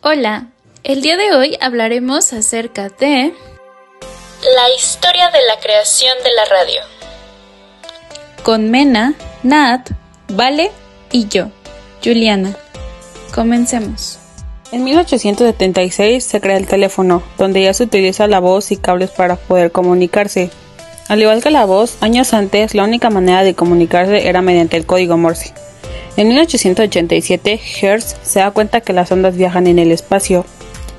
Hola, el día de hoy hablaremos acerca de la historia de la creación de la radio. Con Mena, Nat, Vale y yo, Juliana. Comencemos. En 1876 se crea el teléfono, donde ya se utiliza la voz y cables para poder comunicarse. Al igual que la voz, años antes la única manera de comunicarse era mediante el código Morse. En 1887, Hertz se da cuenta que las ondas viajan en el espacio,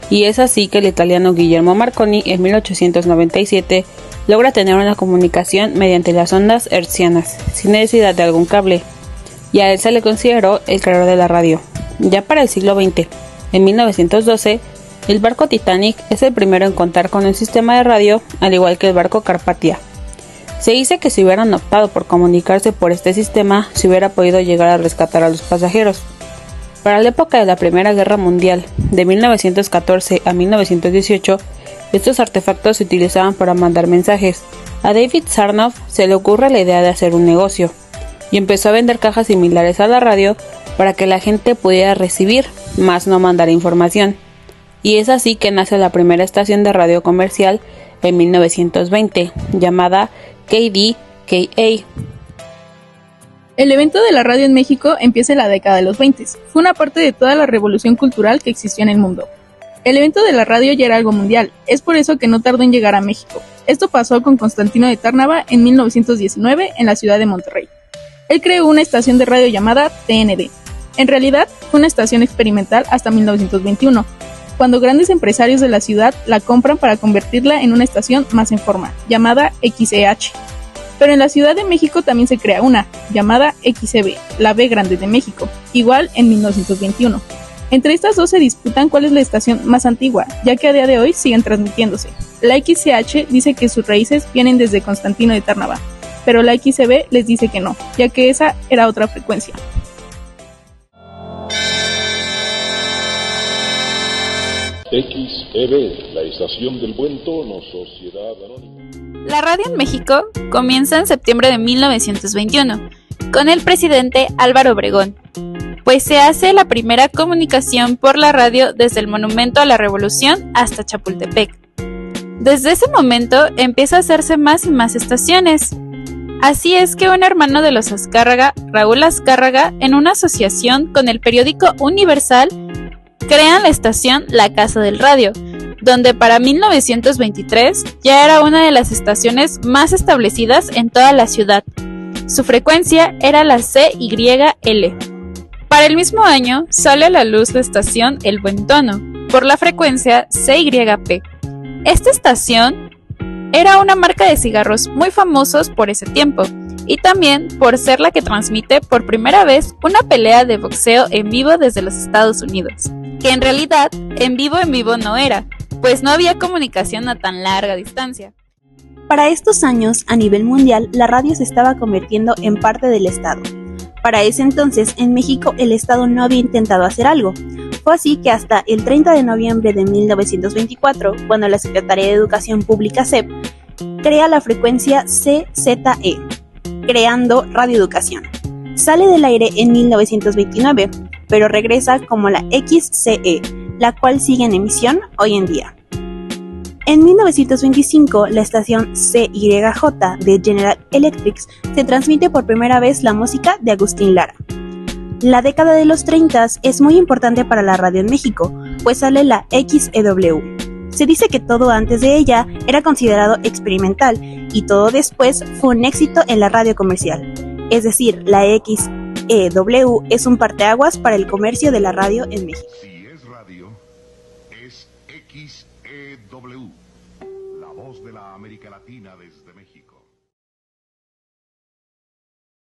y es así que el italiano Guillermo Marconi en 1897 logra tener una comunicación mediante las ondas hertzianas, sin necesidad de algún cable, y a él se le consideró el creador de la radio. Ya para el siglo XX, en 1912, el barco Titanic es el primero en contar con un sistema de radio, al igual que el barco Carpathia. Se dice que si hubieran optado por comunicarse por este sistema, se hubiera podido llegar a rescatar a los pasajeros. Para la época de la Primera Guerra Mundial, de 1914 a 1918, estos artefactos se utilizaban para mandar mensajes. A David Sarnoff se le ocurre la idea de hacer un negocio, y empezó a vender cajas similares a la radio para que la gente pudiera recibir, más no mandar información. Y es así que nace la primera estación de radio comercial en 1920, llamada KDKA. El evento de la radio en México empieza en la década de los 20. Fue una parte de toda la revolución cultural que existió en el mundo. El evento de la radio ya era algo mundial, es por eso que no tardó en llegar a México. Esto pasó con Constantino de Tárnava en 1919 en la ciudad de Monterrey. Él creó una estación de radio llamada TND. En realidad, fue una estación experimental hasta 1921, cuando grandes empresarios de la ciudad la compran para convertirla en una estación más en forma, llamada XEH. Pero en la Ciudad de México también se crea una, llamada XEB, la B grande de México, igual en 1921. Entre estas dos se disputan cuál es la estación más antigua, ya que a día de hoy siguen transmitiéndose. La XEH dice que sus raíces vienen desde Constantino de Tárnava, pero la XEB les dice que no, ya que esa era otra frecuencia. XEB, la estación del buen tono, Sociedad Anónima. La radio en México comienza en septiembre de 1921, con el presidente Álvaro Obregón, pues se hace la primera comunicación por la radio desde el Monumento a la Revolución hasta Chapultepec. Desde ese momento empieza a hacerse más y más estaciones. Así es que un hermano de los Azcárraga, Raúl Azcárraga, en una asociación con el periódico Universal, crean la estación La Casa del Radio, donde para 1923 ya era una de las estaciones más establecidas en toda la ciudad. Su frecuencia era la CYL. Para el mismo año sale a la luz la estación El Buen Tono, por la frecuencia CYP. Esta estación era una marca de cigarros muy famosos por ese tiempo, y también por ser la que transmite por primera vez una pelea de boxeo en vivo desde los Estados Unidos, que en realidad en vivo no era, pues no había comunicación a tan larga distancia. Para estos años, a nivel mundial, la radio se estaba convirtiendo en parte del Estado. Para ese entonces, en México, el Estado no había intentado hacer algo. Fue así que hasta el 30 de noviembre de 1924, cuando la Secretaría de Educación Pública SEP crea la frecuencia CZE, creando radioeducación. Sale del aire en 1929, pero regresa como la XCE, la cual sigue en emisión hoy en día. En 1925, la estación CYJ de General Electric se transmite por primera vez la música de Agustín Lara. La década de los 30 es muy importante para la radio en México, pues sale la XEW. Se dice que todo antes de ella era considerado experimental y todo después fue un éxito en la radio comercial. Es decir, la XEW es un parteaguas para el comercio de la radio en México. Si es radio, es XEW, la voz de la América Latina desde México.